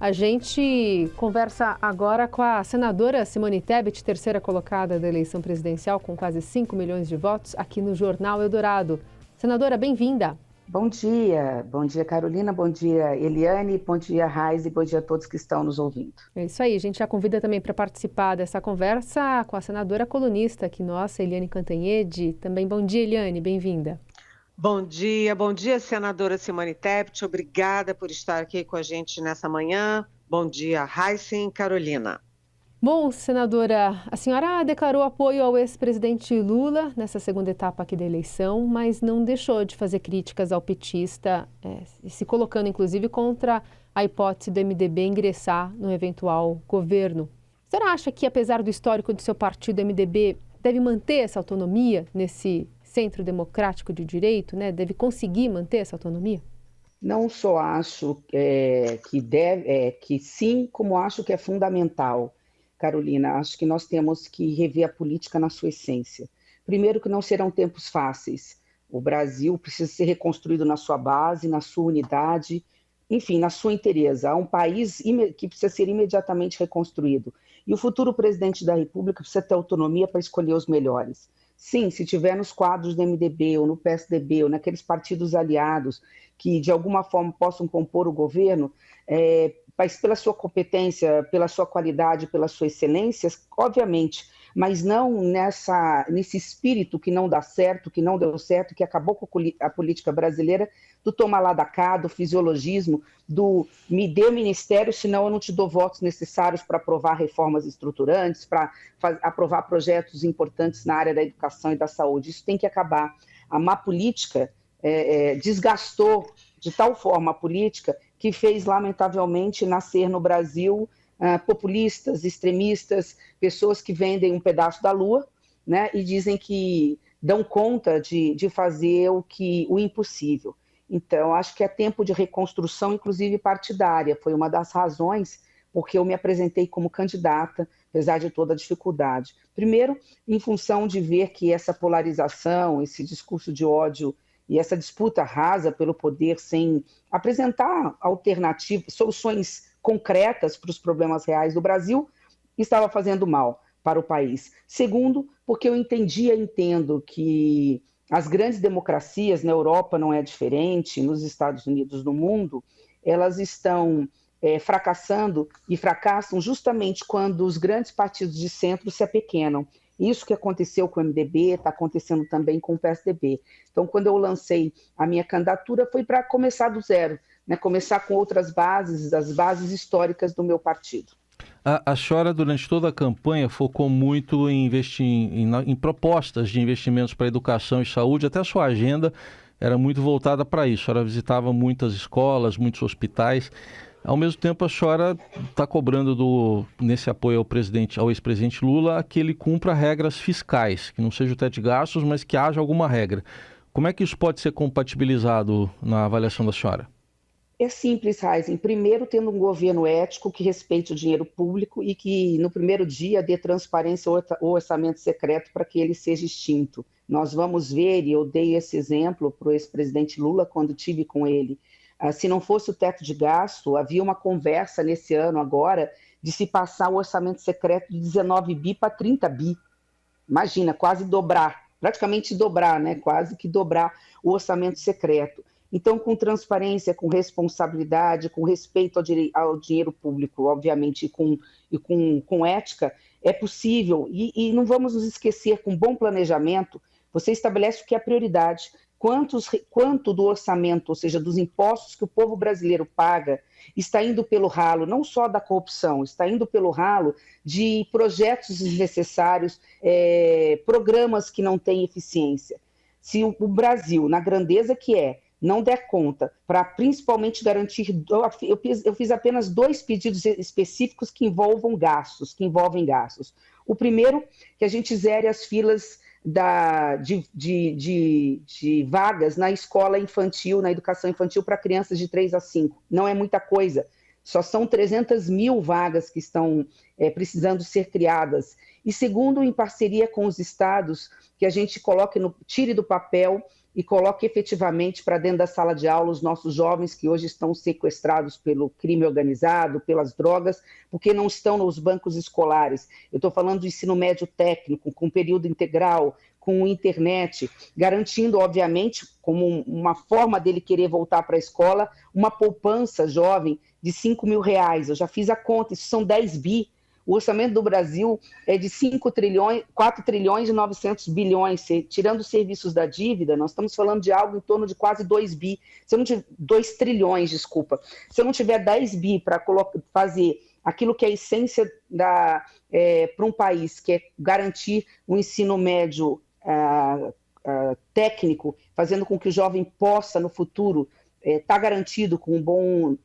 A gente conversa agora com a senadora Simone Tebet, terceira colocada da eleição presidencial, com quase 5 milhões de votos, aqui no Jornal Eldorado. Senadora, bem-vinda. Bom dia Carolina, bom dia Eliane, bom dia Raiz e bom dia a todos que estão nos ouvindo. É isso aí, a gente já convida também para participar dessa conversa com a senadora colunista aqui nossa, Eliane Cantanhede. Também bom dia, Eliane, bem-vinda. Bom dia, senadora Simone Tebet, obrigada por estar aqui com a gente nessa manhã. Bom dia, Raíssa e Carolina. Bom, senadora, a senhora declarou apoio ao ex-presidente Lula nessa segunda etapa aqui da eleição, mas não deixou de fazer críticas ao petista, se colocando inclusive contra a hipótese do MDB ingressar no eventual governo. A senhora acha que, apesar do histórico do seu partido, o MDB deve manter essa autonomia nesse centro democrático de direito, né? Deve conseguir manter essa autonomia? Não só acho que sim, como acho que é fundamental. Carolina, acho que nós temos que rever a política na sua essência. Primeiro, que não serão tempos fáceis. O Brasil precisa ser reconstruído na sua base, na sua unidade, enfim, na sua inteireza. Há um país que precisa ser imediatamente reconstruído. E o futuro presidente da República precisa ter autonomia para escolher os melhores. Sim, se tiver nos quadros do MDB ou no PSDB ou naqueles partidos aliados que de alguma forma possam compor o governo, mas pela sua competência, pela sua qualidade, pela sua excelência, obviamente, mas não nesse espírito que não dá certo, que não deu certo, que acabou com a política brasileira, do tomar lá da cá, do fisiologismo, do me dê ministério, senão eu não te dou votos necessários para aprovar reformas estruturantes, para aprovar projetos importantes na área da educação e da saúde. Isso tem que acabar. A má política desgastou de tal forma a política que fez, lamentavelmente, nascer no Brasil populistas, extremistas, pessoas que vendem um pedaço da lua, né, e dizem que dão conta de fazer o impossível. Então, acho que é tempo de reconstrução, inclusive partidária. Foi uma das razões porque eu me apresentei como candidata, apesar de toda a dificuldade. Primeiro, em função de ver que essa polarização, esse discurso de ódio e essa disputa rasa pelo poder sem apresentar alternativas, soluções concretas para os problemas reais do Brasil, estava fazendo mal para o país. Segundo, porque eu entendo que as grandes democracias, na Europa não é diferente, nos Estados Unidos, no mundo, elas estão fracassando e fracassam justamente quando os grandes partidos de centro se apequenam. Isso que aconteceu com o MDB, está acontecendo também com o PSDB. Então, quando eu lancei a minha candidatura, foi para começar do zero, né? Começar com outras bases, as bases históricas do meu partido. A senhora, durante toda a campanha, focou muito em investir em propostas de investimentos para educação e saúde, até a sua agenda era muito voltada para isso. A senhora visitava muitas escolas, muitos hospitais. Ao mesmo tempo, a senhora está cobrando nesse apoio ao ex-presidente Lula que ele cumpra regras fiscais, que não seja o teto de gastos, mas que haja alguma regra. Como é que isso pode ser compatibilizado na avaliação da senhora? É simples, Heisen. Primeiro, tendo um governo ético que respeite o dinheiro público e que, no primeiro dia, dê transparência ao orçamento secreto para que ele seja extinto. Nós vamos ver, e eu dei esse exemplo para o ex-presidente Lula quando tive com ele, se não fosse o teto de gasto, havia uma conversa nesse ano agora de se passar o orçamento secreto de 19 bi para 30 bi. Imagina, quase dobrar, praticamente dobrar, né? Quase que dobrar o orçamento secreto. Então, com transparência, com responsabilidade, com respeito ao dinheiro público, obviamente, e com ética, é possível. E não vamos nos esquecer, com bom planejamento, você estabelece o que é prioridade. Quanto do orçamento, ou seja, dos impostos que o povo brasileiro paga, está indo pelo ralo, não só da corrupção, está indo pelo ralo de projetos desnecessários, programas que não têm eficiência. Se o Brasil, na grandeza que não der conta, para principalmente garantir... Eu fiz apenas 2 pedidos específicos que envolvem gastos. O primeiro, que a gente zere as filas de vagas na escola infantil, na educação infantil para crianças de 3 a 5. Não é muita coisa. Só são 300 mil vagas que estão precisando ser criadas. E segundo, em parceria com os estados, que a gente tire do papel e coloque efetivamente para dentro da sala de aula os nossos jovens que hoje estão sequestrados pelo crime organizado, pelas drogas, porque não estão nos bancos escolares. Eu estou falando do ensino médio técnico, com período integral, com internet, garantindo, obviamente, como uma forma dele querer voltar para a escola, uma poupança jovem de R$5.000. Eu já fiz a conta, isso são 10 bi. O orçamento do Brasil é de 4 trilhões e 900 bilhões. Tirando os serviços da dívida, nós estamos falando de algo em torno de quase 2 bi. Se eu não tiver 2 trilhões, desculpa. Se eu não tiver 10 bi para fazer aquilo que é a essência para um país, que é garantir o ensino médio técnico, fazendo com que o jovem possa, no futuro, estar garantido com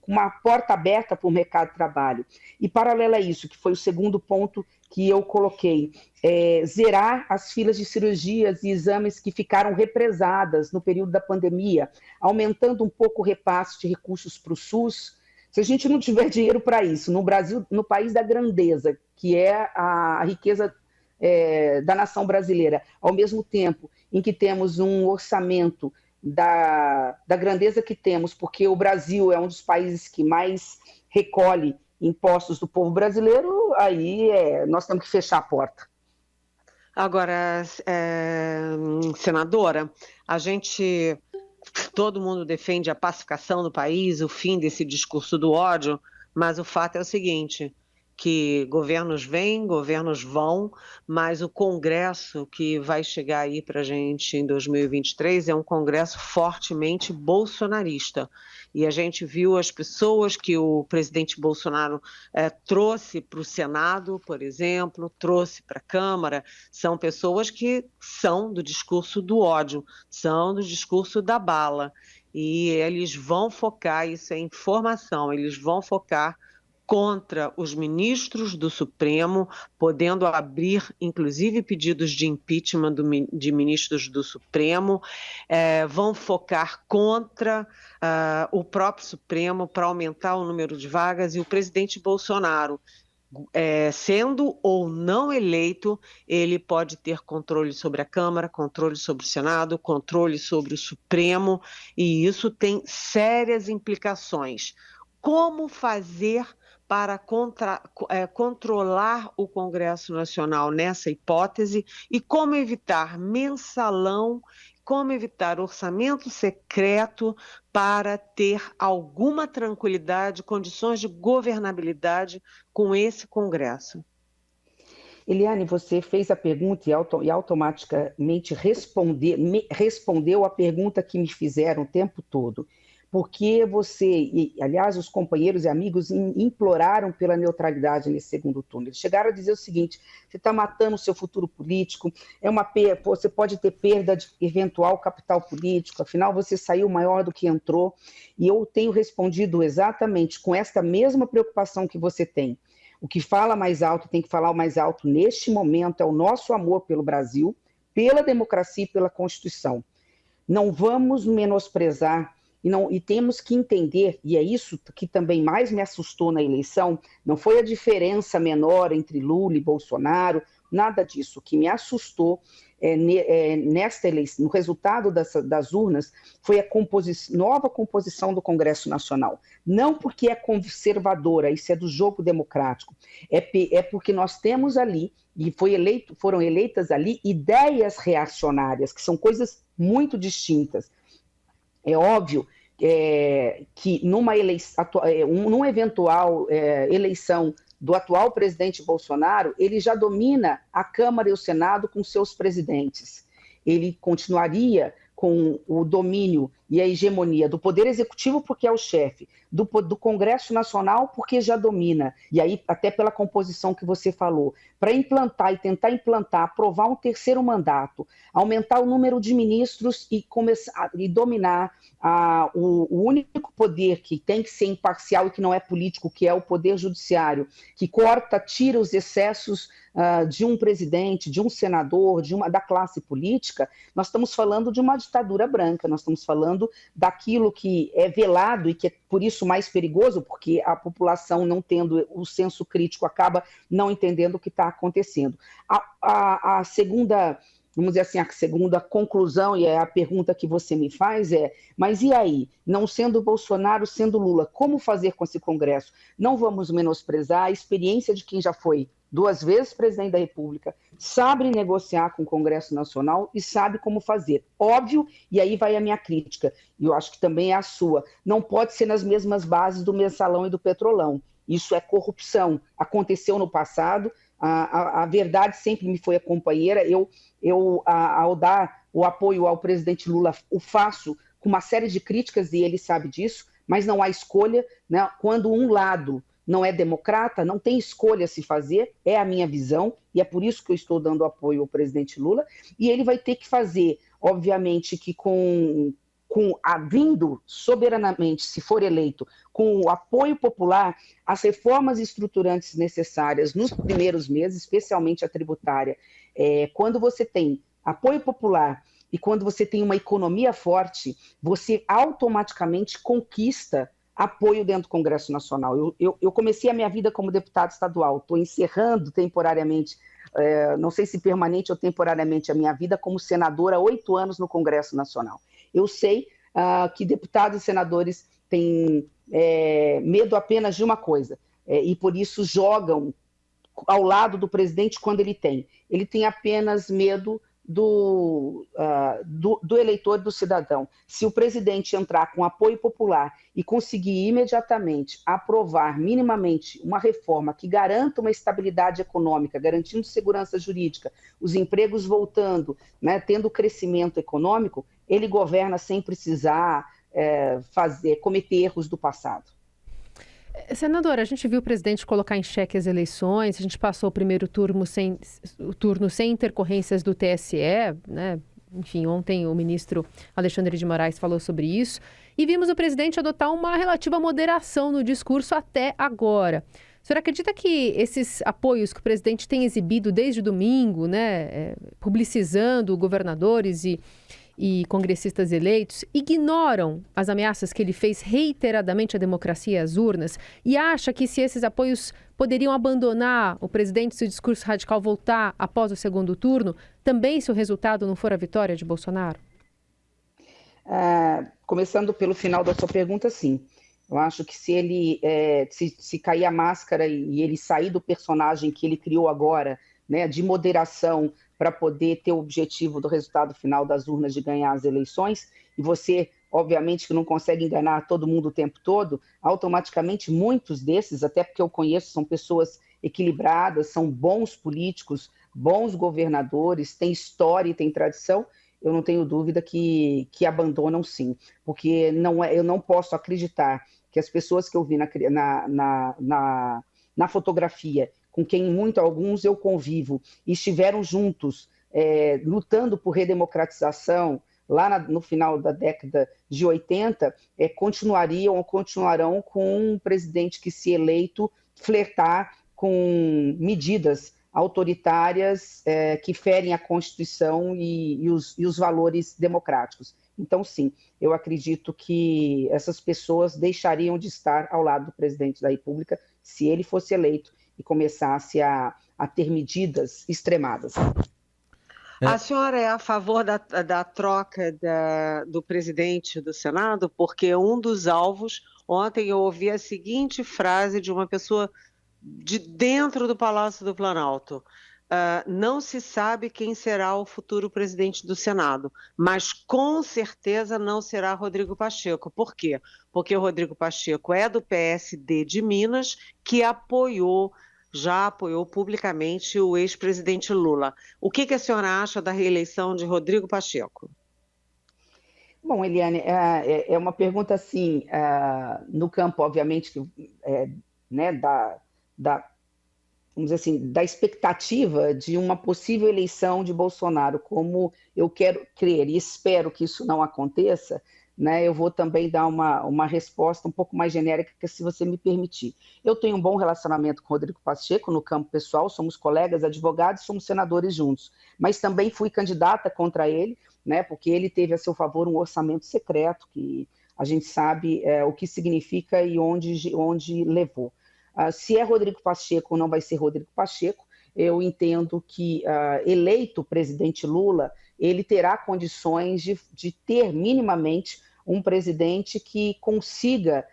uma porta aberta para o mercado de trabalho. E, paralelo a isso, que foi o segundo ponto que eu coloquei, zerar as filas de cirurgias e exames que ficaram represadas no período da pandemia, aumentando um pouco o repasse de recursos para o SUS. Se a gente não tiver dinheiro para isso, no Brasil, no país da grandeza, que é a riqueza da nação brasileira, ao mesmo tempo em que temos um orçamento da grandeza que temos, porque o Brasil é um dos países que mais recolhe impostos do povo brasileiro, aí nós temos que fechar a porta. Agora, senadora, todo mundo defende a pacificação do país, o fim desse discurso do ódio, mas o fato é o seguinte, que governos vêm, governos vão, mas o Congresso que vai chegar aí para a gente em 2023 é um Congresso fortemente bolsonarista. E a gente viu as pessoas que o presidente Bolsonaro trouxe para o Senado, por exemplo, trouxe para a Câmara, são pessoas que são do discurso do ódio, são do discurso da bala. E eles vão focar, isso é informação, eles vão focar contra os ministros do Supremo, podendo abrir, inclusive, pedidos de impeachment de ministros do Supremo, vão focar contra o próprio Supremo para aumentar o número de vagas, e o presidente Bolsonaro, sendo ou não eleito, ele pode ter controle sobre a Câmara, controle sobre o Senado, controle sobre o Supremo, e isso tem sérias implicações. Como fazer para controlar o Congresso Nacional nessa hipótese e como evitar mensalão, como evitar orçamento secreto para ter alguma tranquilidade, condições de governabilidade com esse Congresso? Eliane, você fez a pergunta e automaticamente respondeu a pergunta que me fizeram o tempo todo. Porque aliás, os companheiros e amigos imploraram pela neutralidade nesse segundo turno. Eles chegaram a dizer o seguinte: você está matando o seu futuro político, você pode ter perda de eventual capital político, afinal você saiu maior do que entrou. E eu tenho respondido exatamente com esta mesma preocupação que você tem. O que fala mais alto, tem que falar o mais alto neste momento, é o nosso amor pelo Brasil, pela democracia e pela Constituição. Não vamos menosprezar. E temos que entender, e é isso que também mais me assustou na eleição, não foi a diferença menor entre Lula e Bolsonaro, nada disso. O que me assustou nesta eleição, no resultado das urnas, foi a nova composição do Congresso Nacional. Não porque é conservadora, isso é do jogo democrático, é porque nós temos ali, e foram eleitas ali, ideias reacionárias, que são coisas muito distintas. É óbvio que numa eventual eleição do atual presidente Bolsonaro, ele já domina a Câmara e o Senado com seus presidentes. Ele continuaria com o domínio e a hegemonia do Poder Executivo, porque é o chefe, do Congresso Nacional, porque já domina, e aí até pela composição que você falou, para tentar implantar, aprovar um terceiro mandato, aumentar o número de ministros e dominar o único poder que tem que ser imparcial e que não é político, que é o Poder Judiciário, que tira os excessos de um presidente, de um senador, da classe política. Nós estamos falando de uma ditadura branca, nós estamos falando daquilo que é velado e que é por isso mais perigoso, porque a população, não tendo o senso crítico, acaba não entendendo o que está acontecendo. A segunda vamos dizer assim, a segunda conclusão, e é a pergunta que você me faz mas e aí? Não sendo Bolsonaro, sendo Lula, como fazer com esse Congresso? Não vamos menosprezar a experiência de quem já foi 2 vezes presidente da República, sabe negociar com o Congresso Nacional e sabe como fazer. Óbvio, e aí vai a minha crítica, e eu acho que também é a sua, não pode ser nas mesmas bases do Mensalão e do Petrolão. Isso é corrupção. Aconteceu no passado, a verdade sempre me foi a companheira. Ao dar o apoio ao presidente Lula, o faço com uma série de críticas, e ele sabe disso, mas não há escolha, né? Quando um lado não é democrata, não tem escolha a se fazer, é a minha visão, e é por isso que eu estou dando apoio ao presidente Lula, e ele vai ter que fazer, obviamente, que vindo soberanamente, se for eleito, com o apoio popular, as reformas estruturantes necessárias nos primeiros meses, especialmente a tributária. Quando você tem apoio popular e quando você tem uma economia forte, você automaticamente conquista apoio dentro do Congresso Nacional. Eu comecei a minha vida como deputado estadual, estou encerrando temporariamente, não sei se permanente ou temporariamente, a minha vida como senadora há 8 anos no Congresso Nacional. Eu sei que deputados e senadores têm medo apenas de uma coisa, e por isso jogam ao lado do presidente quando ele tem. Ele tem apenas medo do eleitor, do cidadão. Se o presidente entrar com apoio popular e conseguir imediatamente aprovar minimamente uma reforma que garanta uma estabilidade econômica, garantindo segurança jurídica, os empregos voltando, né, tendo crescimento econômico, ele governa sem precisar cometer erros do passado. Senadora, a gente viu o presidente colocar em xeque as eleições, a gente passou o primeiro turno sem intercorrências do TSE, né? Enfim, ontem o ministro Alexandre de Moraes falou sobre isso, e vimos o presidente adotar uma relativa moderação no discurso até agora. O senhor acredita que esses apoios que o presidente tem exibido desde domingo, né, publicizando governadores e congressistas eleitos, ignoram as ameaças que ele fez reiteradamente à democracia e às urnas, e acha que se esses apoios poderiam abandonar o presidente se o discurso radical voltar após o segundo turno, também se o resultado não for a vitória de Bolsonaro? Começando pelo final da sua pergunta, sim. Eu acho que se ele se cair a máscara e ele sair do personagem que ele criou agora, né, de moderação, para poder ter o objetivo do resultado final das urnas de ganhar as eleições, e você, obviamente, que não consegue enganar todo mundo o tempo todo, automaticamente muitos desses, até porque eu conheço, são pessoas equilibradas, são bons políticos, bons governadores, têm história e têm tradição, eu não tenho dúvida que abandonam sim, porque eu não posso acreditar que as pessoas que eu vi na fotografia, com quem alguns eu convivo, e estiveram juntos, lutando por redemocratização, lá no final da década de 80, continuarão com um presidente que, se eleito, flertar com medidas autoritárias que ferem a Constituição e os valores democráticos. Então, sim, eu acredito que essas pessoas deixariam de estar ao lado do presidente da República se ele fosse eleito e começasse a ter medidas extremadas. A senhora é a favor da troca do presidente do Senado? Porque um dos alvos, ontem eu ouvi a seguinte frase de uma pessoa de dentro do Palácio do Planalto: não se sabe quem será o futuro presidente do Senado, mas com certeza não será Rodrigo Pacheco. Por quê? Porque o Rodrigo Pacheco é do PSD de Minas, que já apoiou publicamente o ex-presidente Lula. O que a senhora acha da reeleição de Rodrigo Pacheco? Bom, Eliane, é uma pergunta assim, no campo, obviamente, né, vamos dizer assim, da expectativa de uma possível eleição de Bolsonaro. Como eu quero crer e espero que isso não aconteça, né, eu vou também dar uma resposta um pouco mais genérica, se você me permitir. Eu tenho um bom relacionamento com o Rodrigo Pacheco no campo pessoal, somos colegas, advogados, somos senadores juntos, mas também fui candidata contra ele, né, porque ele teve a seu favor um orçamento secreto, que a gente sabe o que significa e onde levou. Se é Rodrigo Pacheco ou não vai ser Rodrigo Pacheco, eu entendo que, eleito o presidente Lula, ele terá condições de ter minimamente um presidente que consiga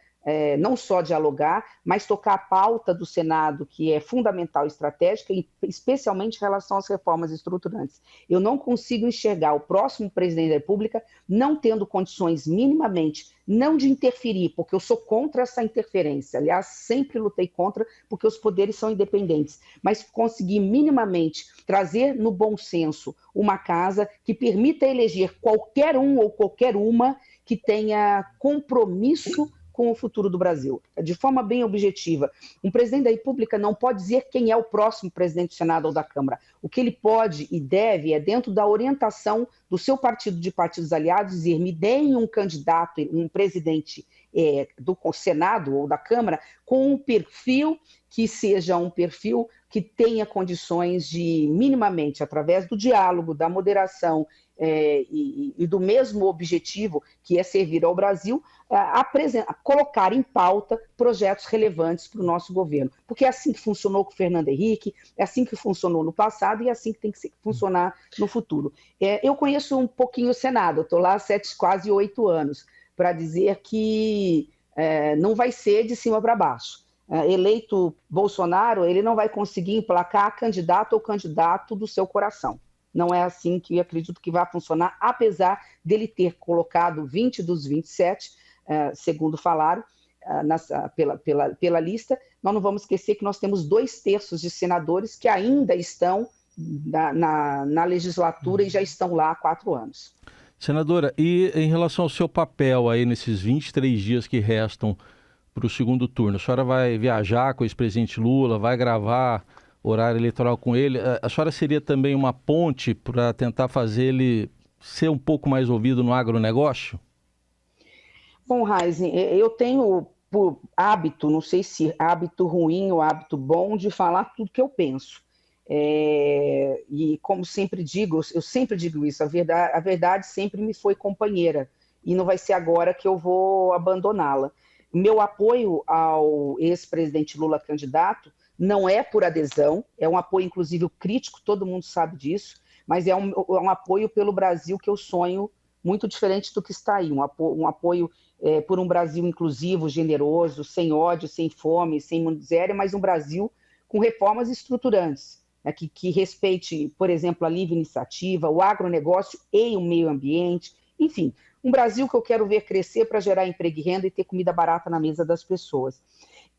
não só dialogar, mas tocar a pauta do Senado, que é fundamental e estratégica, especialmente em relação às reformas estruturantes. Eu não consigo enxergar o próximo presidente da República não tendo condições minimamente, não de interferir, porque eu sou contra essa interferência, aliás, sempre lutei contra, porque os poderes são independentes, mas conseguir minimamente trazer no bom senso uma casa que permita eleger qualquer um ou qualquer uma que tenha compromisso com o futuro do Brasil, de forma bem objetiva. Um presidente da República não pode dizer quem é o próximo presidente do Senado ou da Câmara. O que ele pode e deve é, dentro da orientação do seu partido, de partidos aliados, dizer: me deem um candidato, um presidente do Senado ou da Câmara com um perfil que seja um perfil que tenha condições de, minimamente, através do diálogo, da moderação e do mesmo objetivo, que é servir ao Brasil, colocar em pauta projetos relevantes para o nosso governo. Porque é assim que funcionou com o Fernando Henrique, é assim que funcionou no passado e é assim que tem que funcionar no futuro. Eu conheço um pouquinho o Senado, eu estou lá há quase 8 anos, para dizer que não vai ser de cima para baixo. Eleito Bolsonaro, ele não vai conseguir emplacar candidato ou candidato do seu coração. Não é assim que eu acredito que vai funcionar, apesar dele ter colocado 20 dos 27, segundo falaram, pela lista. Nós não vamos esquecer que nós temos 2/3 de senadores que ainda estão na legislatura e já estão lá há 4 anos. Senadora, e em relação ao seu papel aí nesses 23 dias que restam para o segundo turno, a senhora vai viajar com o ex-presidente Lula, vai gravar horário eleitoral com ele, a senhora seria também uma ponte para tentar fazer ele ser um pouco mais ouvido no agronegócio? Bom, Raízen, eu tenho por hábito, não sei se hábito ruim ou hábito bom, de falar tudo que eu penso. E como sempre digo, eu sempre digo isso, a verdade sempre me foi companheira e não vai ser agora que eu vou abandoná-la. Meu apoio ao ex-presidente Lula candidato não é por adesão, é um apoio inclusive crítico, todo mundo sabe disso, mas é um apoio pelo Brasil que eu sonho, muito diferente do que está aí, um apoio por um Brasil inclusivo, generoso, sem ódio, sem fome, sem miséria, mas um Brasil com reformas estruturantes, que respeite, por exemplo, a livre iniciativa, o agronegócio e o meio ambiente, enfim, um Brasil que eu quero ver crescer para gerar emprego e renda e ter comida barata na mesa das pessoas.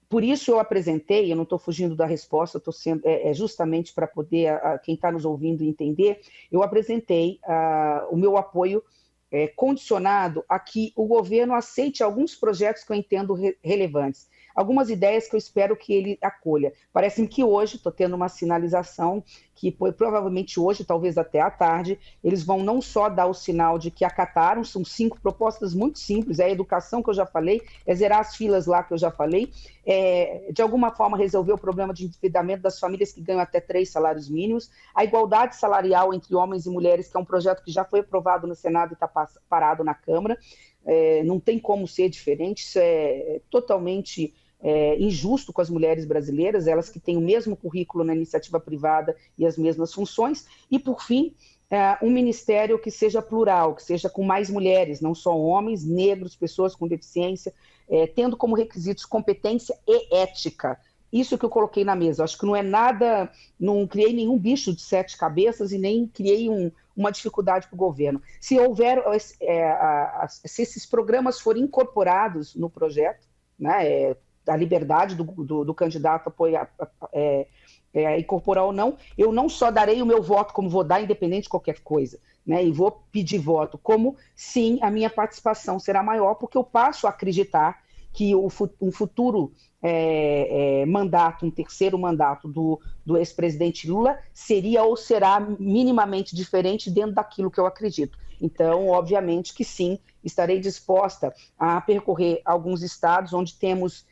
Por isso eu apresentei, eu não estou fugindo da resposta, estou sendo justamente para poder quem está nos ouvindo entender, eu apresentei o meu apoio condicionado a que o governo aceite alguns projetos que eu entendo relevantes, algumas ideias que eu espero que ele acolha. Parece-me que hoje, estou tendo uma sinalização que provavelmente hoje, talvez até à tarde, eles vão não só dar o sinal de que acataram, são 5 propostas muito simples, a educação que eu já falei, zerar as filas lá que eu já falei, de alguma forma resolver o problema de endividamento das famílias que ganham até 3 salários mínimos, a igualdade salarial entre homens e mulheres, que é um projeto que já foi aprovado no Senado e está parado na Câmara, não tem como ser diferente, isso é totalmente injusto com as mulheres brasileiras, elas que têm o mesmo currículo na iniciativa privada e as mesmas funções, e por fim, um ministério que seja plural, que seja com mais mulheres, não só homens, negros, pessoas com deficiência, tendo como requisitos competência e ética. Isso que eu coloquei na mesa, acho que não é nada, não criei nenhum bicho de 7 cabeças e nem criei uma dificuldade para o governo. Se esses programas forem incorporados no projeto, né, a liberdade do candidato incorporar ou não, eu não só darei o meu voto, como vou dar independente de qualquer coisa, né, e vou pedir voto, como sim, a minha participação será maior, porque eu passo a acreditar que um futuro mandato, um terceiro mandato do ex-presidente Lula seria ou será minimamente diferente dentro daquilo que eu acredito. Então, obviamente que sim, estarei disposta a percorrer alguns estados onde temos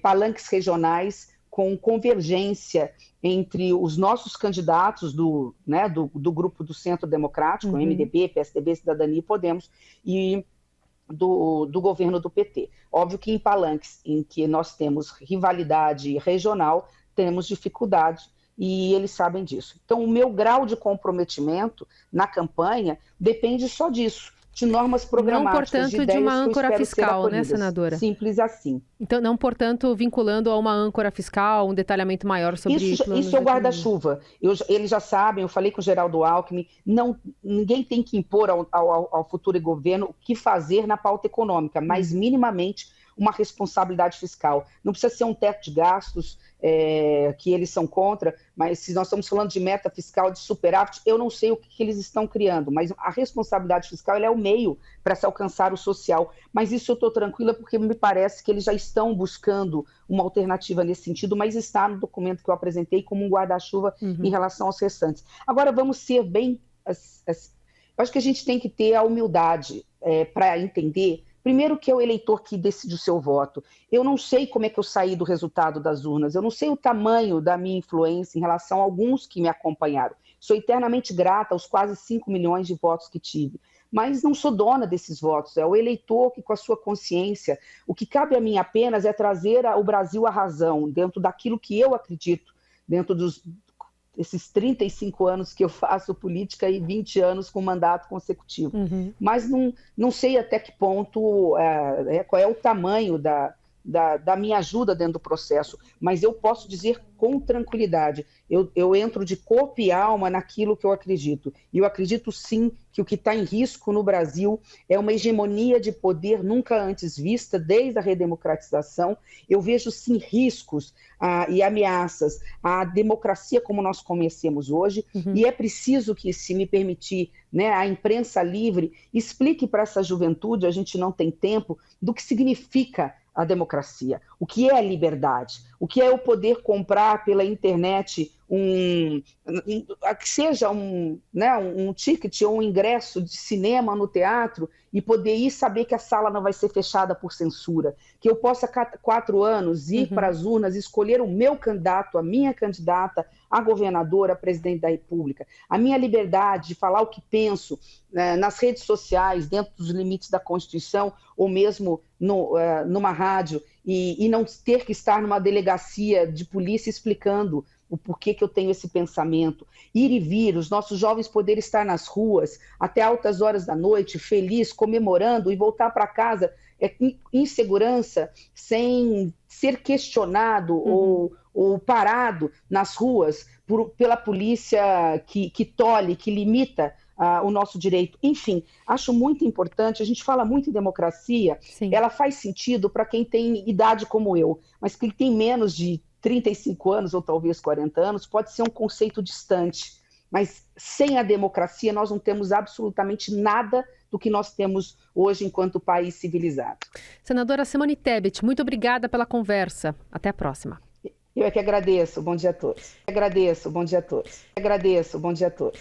palanques regionais com convergência entre os nossos candidatos do grupo do Centro Democrático, MDB, PSDB, Cidadania e Podemos, e do governo do PT. Óbvio que em palanques em que nós temos rivalidade regional, temos dificuldade e eles sabem disso. Então, o meu grau de comprometimento na campanha depende só disso, de normas programáticas, não, portanto, de ideias de uma âncora fiscal, né, acolhidas. senadora? Simples assim. Então, não, portanto, vinculando a uma âncora fiscal, um detalhamento maior sobre Isso é o guarda-chuva. Eles já sabem, eu falei com o Geraldo Alckmin, ninguém tem que impor ao futuro governo o que fazer na pauta econômica, mas minimamente uma responsabilidade fiscal. Não precisa ser um teto de gastos que eles são contra, mas se nós estamos falando de meta fiscal, de superávit, eu não sei o que eles estão criando, mas a responsabilidade fiscal é o meio para se alcançar o social. Mas isso eu estou tranquila porque me parece que eles já estão buscando uma alternativa nesse sentido, mas está no documento que eu apresentei como um guarda-chuva em relação aos restantes. Agora, vamos ser bem... Eu acho que a gente tem que ter a humildade para entender. Primeiro que é o eleitor que decide o seu voto. Eu não sei como é que eu saí do resultado das urnas, eu não sei o tamanho da minha influência em relação a alguns que me acompanharam. Sou eternamente grata aos quase 5 milhões de votos que tive, mas não sou dona desses votos, é o eleitor que, com a sua consciência, o que cabe a mim apenas é trazer o Brasil à razão, dentro daquilo que eu acredito, dentro esses 35 anos que eu faço política e 20 anos com mandato consecutivo. Mas não sei até que ponto, qual é o tamanho da minha ajuda dentro do processo, mas eu posso dizer com tranquilidade, eu entro de corpo e alma naquilo que eu acredito. E eu acredito sim que o que está em risco no Brasil é uma hegemonia de poder nunca antes vista desde a redemocratização. Eu vejo sim riscos e ameaças à democracia como nós conhecemos hoje, e é preciso que, se me permitir, né, a imprensa livre explique para essa juventude, a gente não tem tempo, do que significa a democracia, o que é a liberdade, o que é eu poder comprar pela internet que seja um ticket ou um ingresso de cinema no teatro e poder ir saber que a sala não vai ser fechada por censura, que eu possa, a 4 anos, ir para as urnas, escolher o meu candidato, a minha candidata, a governadora, a presidente da República, a minha liberdade de falar o que penso nas redes sociais, dentro dos limites da Constituição, ou mesmo numa rádio, e não ter que estar numa delegacia de polícia explicando o porquê que eu tenho esse pensamento. Ir e vir, os nossos jovens poderem estar nas ruas até altas horas da noite, feliz, comemorando, e voltar para casa em segurança, sem ser questionado ou parado nas ruas pela polícia que tolhe, que limita o nosso direito. Enfim, acho muito importante, a gente fala muito em democracia, ela faz sentido para quem tem idade como eu, mas quem tem menos de 35 anos ou talvez 40 anos, pode ser um conceito distante, mas sem a democracia nós não temos absolutamente nada do que nós temos hoje enquanto país civilizado. Senadora Simone Tebet, muito obrigada pela conversa. Até a próxima. Eu é que agradeço. Bom dia a todos. Agradeço. Bom dia a todos.